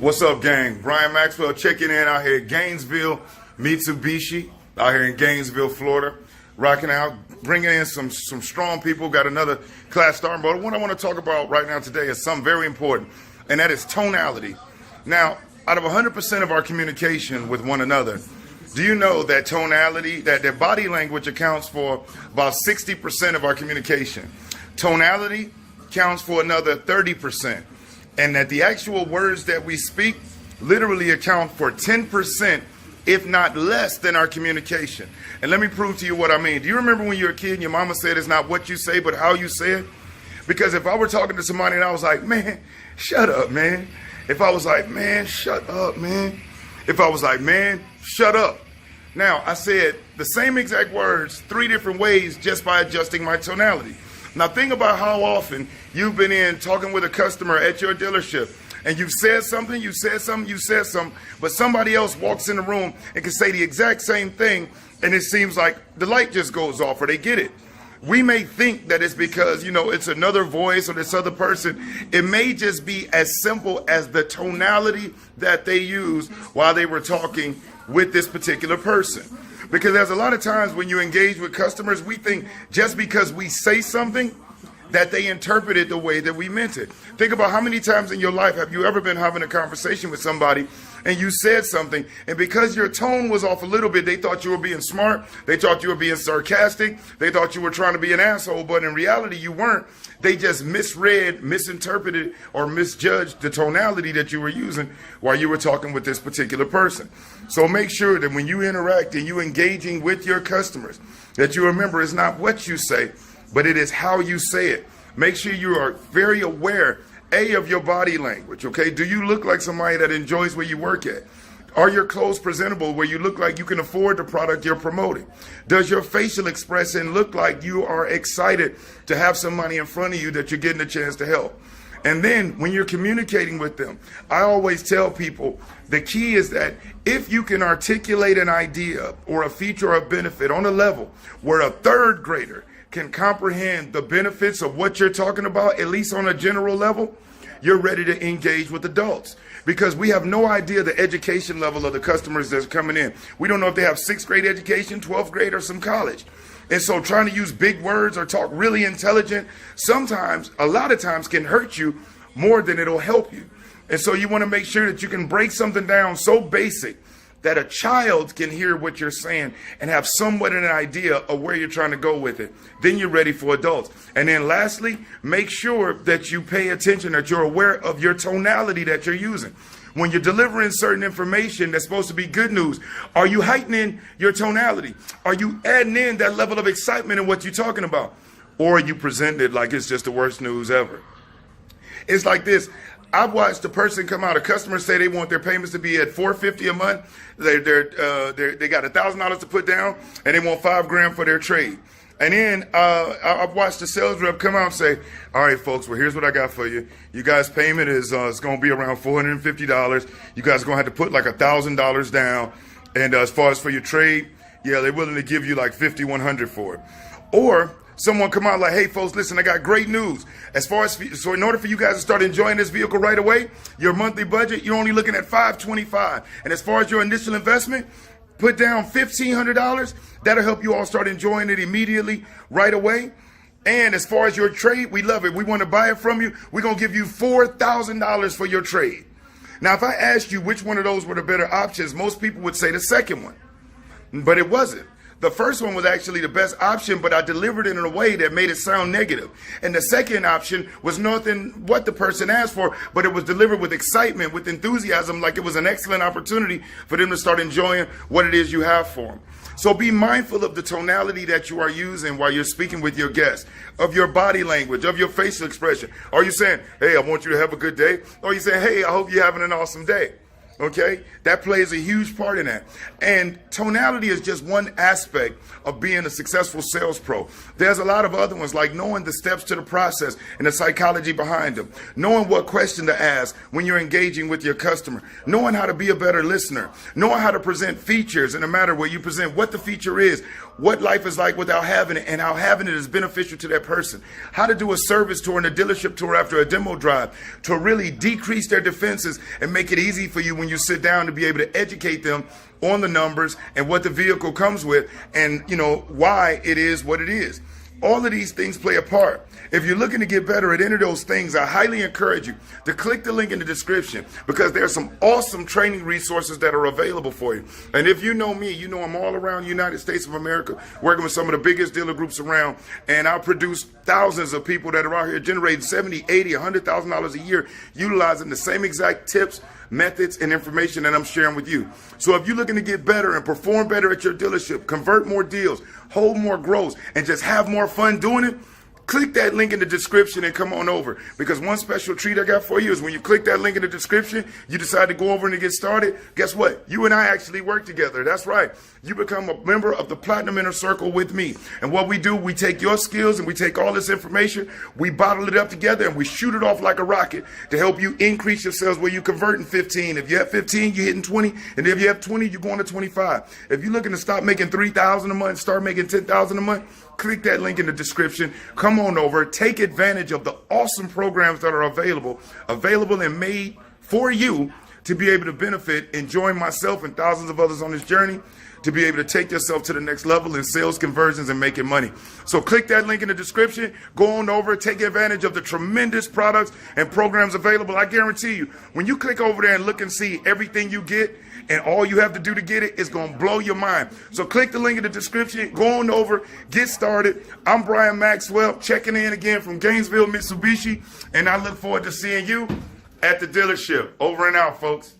What's up, gang? Brian Maxwell checking in out here at Gainesville, Mitsubishi, out here in Gainesville, Florida. Rocking out, bringing in some strong people. Got another class starting. But what I want to talk about right now today is something very important, and that is tonality. Now, out of 100% of our communication with one another, do you know that tonality, that their body language accounts for about 60% of our communication? Tonality counts for another 30%. And that the actual words that we speak literally account for 10%, if not less, than our communication. And let me prove to you what I mean. Do you remember when you were a kid and your mama said it's not what you say, but how you say it? Because if I were talking to somebody and I was like, man, shut up, man. If I was like, man, shut up, man. If I was like, man, shut up. Now, I said the same exact words 3 different ways just by adjusting my tonality. Now, think about how often you've been in talking with a customer at your dealership and you've said something, but somebody else walks in the room and can say the exact same thing, and it seems like the light just goes off or they get it. We may think that it's because, it's another voice or this other person. It may just be as simple as the tonality that they used while they were talking with this particular person. Because there's a lot of times when you engage with customers, we think just because we say something that they interpret it the way that we meant it. Think about how many times in your life have you ever been having a conversation with somebody and you said something, and because your tone was off a little bit, they thought you were being smart, they thought you were being sarcastic, they thought you were trying to be an asshole, but in reality you weren't. They just misread, misinterpreted, or misjudged the tonality that you were using while you were talking with this particular person. So make sure that when you interact and you engaging with your customers, that you remember it's not what you say, but it is how you say it. Make sure you are very aware, of your body language, okay? Do you look like somebody that enjoys where you work at? Are your clothes presentable where you look like you can afford the product you're promoting? Does your facial expression look like you are excited to have somebody in front of you that you're getting a chance to help? And then when you're communicating with them, I always tell people the key is that if you can articulate an idea or a feature or a benefit on a level where a third grader can comprehend the benefits of what you're talking about, at least on a general level, you're ready to engage with adults. Because we have no idea the education level of the customers that's coming in. We don't know if they have 6th grade education, 12th grade, or some college. And so trying to use big words or talk really intelligent, sometimes, a lot of times, can hurt you more than it'll help you. And so you want to make sure that you can break something down so basic that a child can hear what you're saying and have somewhat an idea of where you're trying to go with it. Then you're ready for adults. And then lastly, make sure that you pay attention, that you're aware of your tonality that you're using. When you're delivering certain information that's supposed to be good news, are you heightening your tonality? Are you adding in that level of excitement in what you're talking about? Or are you presenting it like it's just the worst news ever? It's like this. I've watched a person come out, a customer say they want their payments to be at $450 a month. They got $1,000 to put down, and they want $5,000 for their trade. And then I've watched the sales rep come out and say, all right, folks, well, here's what I got for you. You guys' payment is it's going to be around $450. You guys are going to have to put like $1,000 down. And as far as for your trade, yeah, they're willing to give you like $5,100 for it. Or someone come out like, hey, folks, listen, I got great news. So in order for you guys to start enjoying this vehicle right away, your monthly budget, you're only looking at $525. And as far as your initial investment, put down $1,500. That'll help you all start enjoying it immediately right away. And as far as your trade, we love it. We want to buy it from you. We're going to give you $4,000 for your trade. Now, if I asked you which one of those were the better options, most people would say the second one. But it wasn't. The first one was actually the best option, but I delivered it in a way that made it sound negative. And the second option was nothing what the person asked for, but it was delivered with excitement, with enthusiasm, like it was an excellent opportunity for them to start enjoying what it is you have for them. So be mindful of the tonality that you are using while you're speaking with your guests, of your body language, of your facial expression. Are you saying, hey, I want you to have a good day? Or are you saying, hey, I hope you're having an awesome day? Okay, that plays a huge part in that. And tonality is just one aspect of being a successful sales pro. There's a lot of other ones, like knowing the steps to the process and the psychology behind them, knowing what question to ask when you're engaging with your customer, knowing how to be a better listener, knowing how to present features in a matter where you present what the feature is, what life is like without having it, and how having it is beneficial to that person, how to do a service tour and a dealership tour after a demo drive to really decrease their defenses and make it easy for you when you sit down to be able to educate them on the numbers and what the vehicle comes with, and why it is what it is. All of these things play a part. If you're looking to get better at any of those things, I highly encourage you to click the link in the description, because there's some awesome training resources that are available for you. And if you know me, you know I'm all around the United States of America, working with some of the biggest dealer groups around, and I produce thousands of people that are out here generating $70, $80, $100,000 a year, utilizing the same exact tips, methods, and information that I'm sharing with you. So if you're looking to get better and perform better at your dealership, convert more deals, hold more grows, and just have more fun doing it, click that link in the description and come on over. Because one special treat I got for you is when you click that link in the description, you decide to go over and to get started, guess what? You and I actually work together. That's right. You become a member of the Platinum Inner Circle with me. And what we do, we take your skills and we take all this information, we bottle it up together, and we shoot it off like a rocket to help you increase your sales where you convert in 15. If you have 15, you're hitting 20. And if you have 20, you're going to 25. If you're looking to stop making $3,000 a month, start making $10,000 a month, click that link in the description. Come on over. Take advantage of the awesome programs that are available and made for you to be able to benefit and join myself and thousands of others on this journey to be able to take yourself to the next level in sales, conversions, and making money. So click that link in the description. Go on over. Take advantage of the tremendous products and programs available. I guarantee you, when you click over there and look and see everything you get, and all you have to do to get it is going to blow your mind. So click the link in the description. Go on over. Get started. I'm Brian Maxwell, checking in again from Gainesville, Mitsubishi, and I look forward to seeing you at the dealership. Over and out, folks.